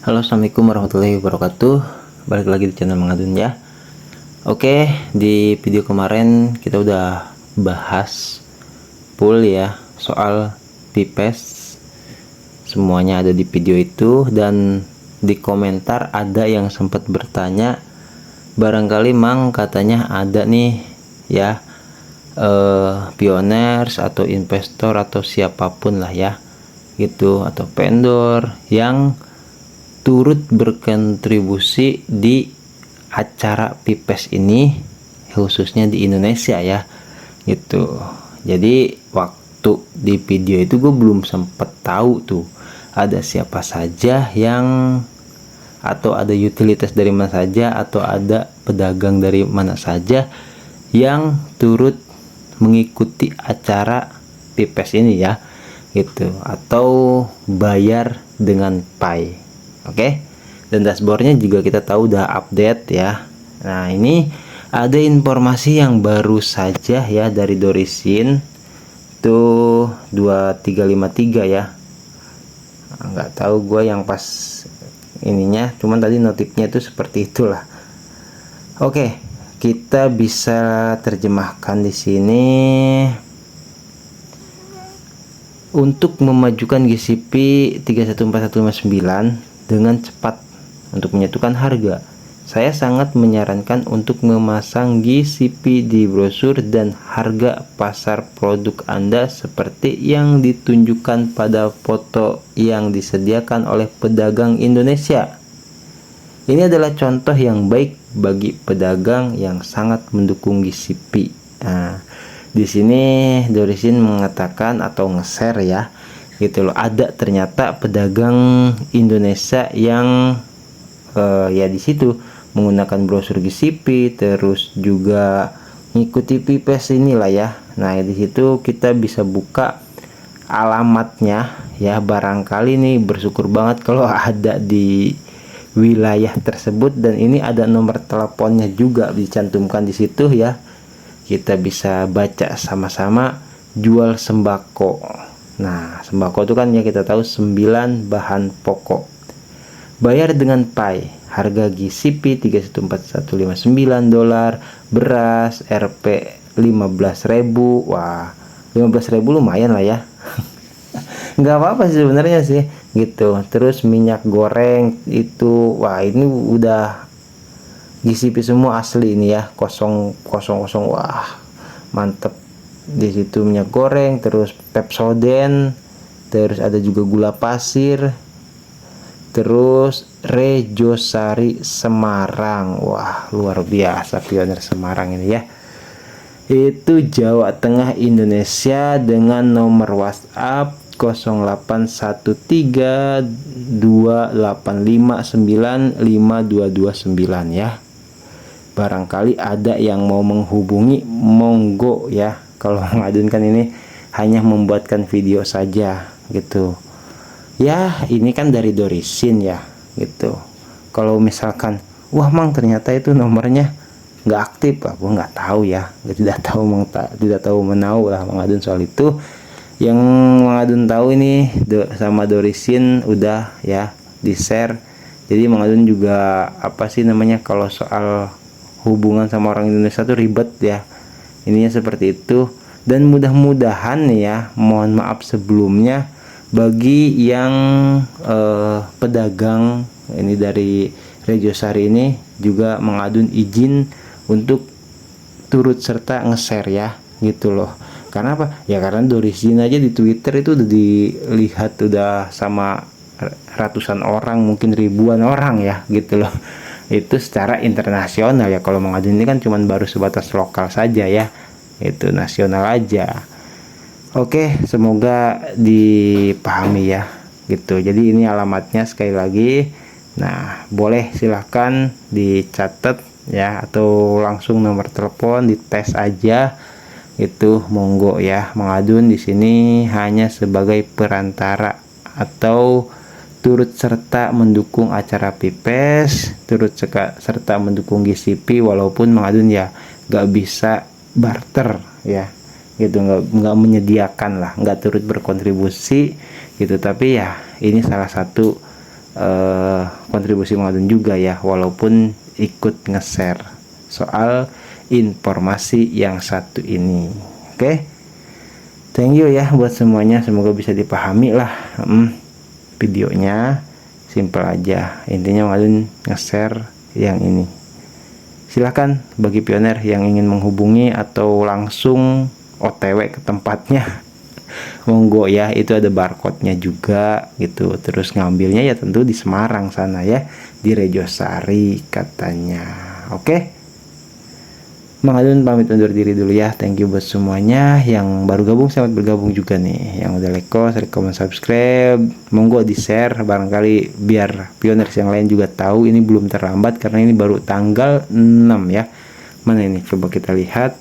Halo, assalamualaikum warahmatullahi wabarakatuh. Balik lagi di channel Mang Adun ya. Oke, di video kemarin kita udah bahas full ya soal pipes. Semuanya ada di video itu, dan di komentar ada yang sempat bertanya, barangkali Mang katanya ada nih ya, pioners atau investor atau siapapun lah ya gitu, atau vendor yang turut berkontribusi di acara pipes ini, khususnya di Indonesia ya gitu. Jadi waktu di video itu gue belum sempet tahu tuh ada siapa saja yang, atau ada utilitas dari mana saja, atau ada pedagang dari mana saja yang turut mengikuti acara pipes ini ya gitu, atau bayar dengan Pi. Oke, dan dashboardnya juga kita tahu udah update ya. Nah, ini ada informasi yang baru saja ya dari Dorisin tuh 2353 ya. Nggak tahu gue yang pas ininya, cuman tadi notifnya itu seperti itulah. Oke, kita bisa terjemahkan di sini. Untuk memajukan GCP 314159 dengan cepat untuk menyatukan harga, saya sangat menyarankan untuk memasang GCP di brosur dan harga pasar produk Anda seperti yang ditunjukkan pada foto yang disediakan oleh pedagang Indonesia. Ini adalah contoh yang baik bagi pedagang yang sangat mendukung GCP. Nah, di sini Dorisin mengatakan atau nge-share ya gitu loh, ada ternyata pedagang Indonesia yang ya di situ menggunakan brosur GCP, terus juga ngikuti pipes inilah ya. Nah, di situ kita bisa buka alamatnya ya, barangkali nih bersyukur banget kalau ada di wilayah tersebut, dan ini ada nomor teleponnya juga dicantumkan di situ ya. Kita bisa baca sama-sama. Jual sembako. Nah, sembako itu kan ya kita tahu 9 bahan pokok. Bayar dengan Pi. Harga GCP 314159 dolar. Beras Rp 15.000. Wah, 15.000 lumayan lah ya. Nggak apa-apa sih sebenarnya sih gitu. Terus minyak goreng itu, wah ini udah GCP semua asli ini ya, 000. Wah, mantep. Di situ minyak goreng, terus Pepsodent, terus ada juga gula pasir, terus Rejosari Semarang. Wah, luar biasa pionir Semarang ini ya. Itu Jawa Tengah Indonesia, dengan nomor WhatsApp 081328595229 ya. Barangkali ada yang mau menghubungi, monggo ya. Kalau Adun kan ini hanya membuatkan video saja gitu ya. Ini kan dari Dorisin ya gitu. Kalau misalkan wah Mang ternyata itu nomornya nggak aktif, aku nggak tahu ya, tidak tahu menau lah Mang Adun soal itu. Yang Mang Adun tahu ini sama Dorisin udah ya di share. Jadi Mang Adun juga apa sih namanya, kalau soal hubungan sama orang Indonesia tuh ribet ya, ininya seperti itu. Dan mudah-mudahan ya, mohon maaf sebelumnya bagi yang pedagang ini dari Rejosari ini, juga Mang Adun izin untuk turut serta nge-share ya gitu loh. Karena apa ya, karena Dorisin aja di Twitter itu udah dilihat udah sama ratusan orang, mungkin ribuan orang ya gitu loh. Itu secara internasional ya. Kalau Mang Adun ini kan cuman baru sebatas lokal saja ya, itu nasional aja. Oke, semoga dipahami ya gitu. Jadi ini alamatnya sekali lagi. Nah, boleh silahkan dicatat ya, atau langsung nomor telepon dites aja itu, monggo ya. Mang Adun di sini hanya sebagai perantara atau turut serta mendukung acara pipes, turut serta mendukung GCP, walaupun Mang Adun ya nggak bisa barter ya gitu, nggak menyediakan lah, nggak turut berkontribusi gitu. Tapi ya ini salah satu kontribusi Mangadun juga ya, walaupun ikut nge-share soal informasi yang satu ini. Oke, thank you ya buat semuanya, semoga bisa dipahami lah. Videonya simple aja, intinya Mangadun nge-share yang ini. Silahkan bagi pioner yang ingin menghubungi atau langsung OTW ke tempatnya, monggo ya, itu ada barcode-nya juga gitu. Terus ngambilnya ya tentu di Semarang sana ya, di Rejosari katanya. Oke, Mangadun pamit undur diri dulu ya. Thank you buat semuanya yang baru gabung, selamat bergabung juga nih. Yang udah like, comment, subscribe, monggo di share barangkali biar pioners yang lain juga tahu. Ini belum terlambat karena ini baru tanggal 6 ya. Mana ini, coba kita lihat.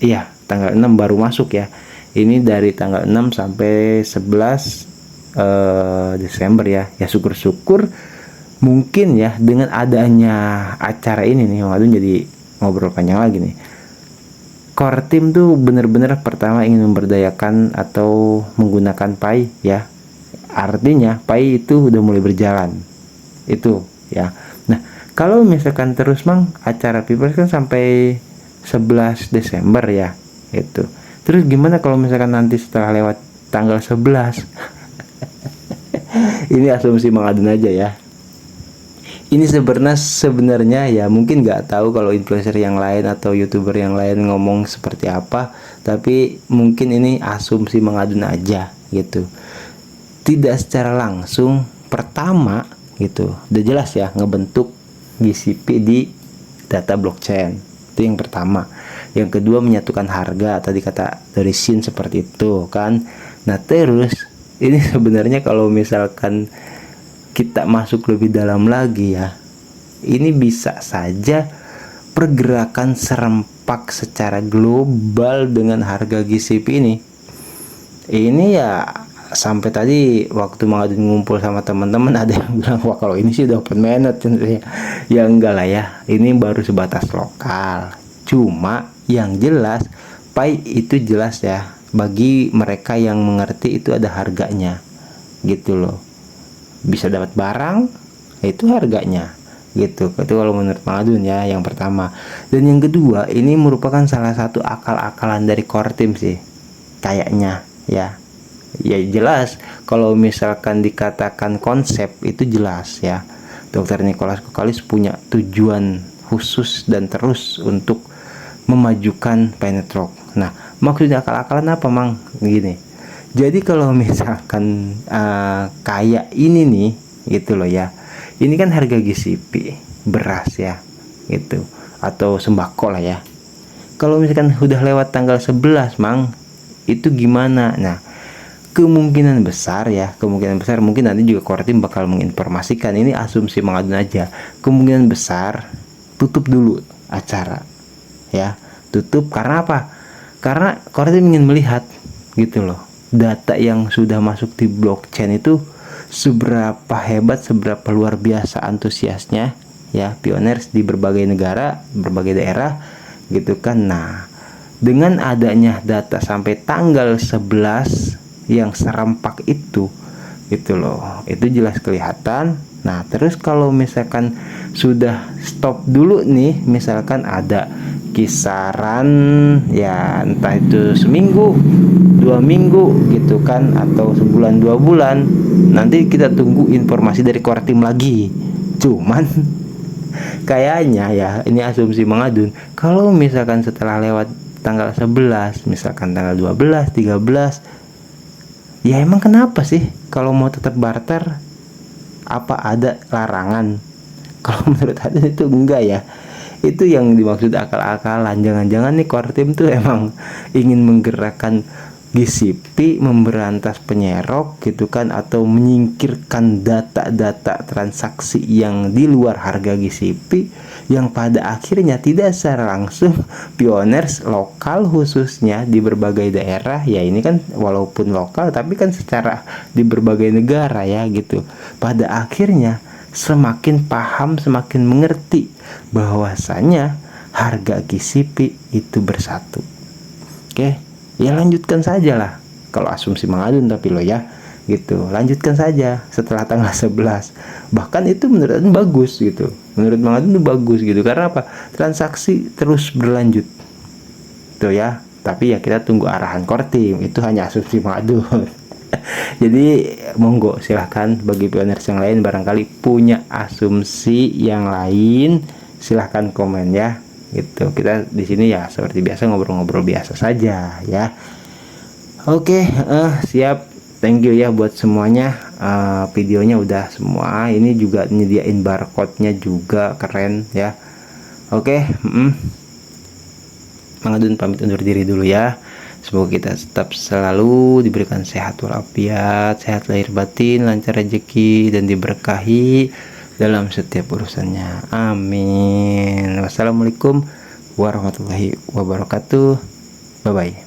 Iya, tanggal 6 baru masuk ya. Ini dari tanggal 6 sampai 11 Desember ya. Ya syukur-syukur mungkin ya dengan adanya acara ini nih, Mangadun jadi ngobrol panjang lagi nih. Core team tuh bener-bener pertama ingin memberdayakan atau menggunakan Pi ya. Artinya Pi itu udah mulai berjalan. Itu ya. Nah, kalau misalkan terus Mang, acara Pipers kan sampai 11 Desember ya. Itu. Terus gimana kalau misalkan nanti setelah lewat tanggal 11? Ini asumsi Mangadun aja ya. Ini sebenarnya ya mungkin nggak tahu kalau influencer yang lain atau youtuber yang lain ngomong seperti apa, tapi mungkin ini asumsi Mangadun aja gitu. Tidak secara langsung pertama gitu udah jelas ya ngebentuk GCP di data blockchain, itu yang pertama. Yang kedua menyatukan harga, tadi kata dari Shin seperti itu kan. Nah terus ini sebenarnya kalau misalkan kita masuk lebih dalam lagi ya, ini bisa saja pergerakan serempak secara global dengan harga GCP ini ya. Sampai tadi waktu Mangadun ngumpul sama teman-teman ada yang bilang, wah kalau ini sih udah open mainnet ya. Enggak lah ya, ini baru sebatas lokal. Cuma yang jelas Pi itu jelas ya, bagi mereka yang mengerti itu ada harganya gitu loh. Bisa dapat barang, itu harganya gitu. Itu kalau menurut Mangadun ya, yang pertama. Dan yang kedua, ini merupakan salah satu akal-akalan dari core team sih kayaknya ya. Ya jelas kalau misalkan dikatakan konsep itu jelas ya. Dr. Nicholas Kokalis punya tujuan khusus dan terus untuk memajukan Pi Network. Nah, maksudnya akal-akalan apa Mang? Gini. Jadi kalau misalkan kayak ini nih gitu loh ya, ini kan harga GCP beras ya gitu, atau sembako lah ya. Kalau misalkan udah lewat tanggal 11 Mang, itu gimana? Nah, kemungkinan besar mungkin nanti juga core team bakal menginformasikan, ini asumsi Mangadun aja. Kemungkinan besar tutup dulu acara ya. Tutup karena apa? Karena core team ingin melihat gitu loh, data yang sudah masuk di blockchain itu seberapa hebat, seberapa luar biasa antusiasnya ya pioners di berbagai negara, berbagai daerah gitu kan. Nah, dengan adanya data sampai tanggal 11 yang serempak itu gitu loh, itu jelas kelihatan. Nah, terus kalau misalkan sudah stop dulu nih, misalkan ada kisaran ya entah itu seminggu, 2 minggu gitu kan, atau sebulan 2 bulan, nanti kita tunggu informasi dari core team lagi. Cuman kayaknya ya, ini asumsi Mangadun, kalau misalkan setelah lewat tanggal 11, misalkan tanggal 12, 13, ya emang kenapa sih kalau mau tetap barter? Apa ada larangan? Kalau menurut Adun itu enggak ya. Itu yang dimaksud akal-akalan. Jangan-jangan nih core team tuh emang ingin menggerakkan GCP, memberantas penyerok gitu kan, atau menyingkirkan data-data transaksi yang di luar harga GCP, yang pada akhirnya tidak secara langsung pioners lokal khususnya di berbagai daerah ya, ini kan walaupun lokal tapi kan secara di berbagai negara ya gitu, pada akhirnya semakin paham, semakin mengerti bahwasanya harga GCP itu bersatu. Oke, ya lanjutkan saja lah kalau asumsi Mangadun, tapi lo ya gitu. Lanjutkan saja setelah tanggal 11. Bahkan itu menurut Adun bagus gitu. Menurut Bang Adun itu bagus gitu. Karena apa? Transaksi terus berlanjut. Tuh ya. Tapi ya kita tunggu arahan core team. Itu hanya asumsi Bang Adun. Jadi monggo silahkan bagi pioners yang lain barangkali punya asumsi yang lain, silahkan komen ya. Gitu. Kita di sini ya seperti biasa ngobrol-ngobrol biasa saja ya. Oke, siap. Thank you ya buat semuanya. Videonya udah semua. Ini juga nyediain barcode-nya juga keren ya. Oke, Mang Adun pamit undur diri dulu ya. Semoga kita tetap selalu diberikan sehat walafiat, sehat lahir batin, lancar rezeki, dan diberkahi dalam setiap urusannya. Amin. Wassalamualaikum warahmatullahi wabarakatuh. Bye bye.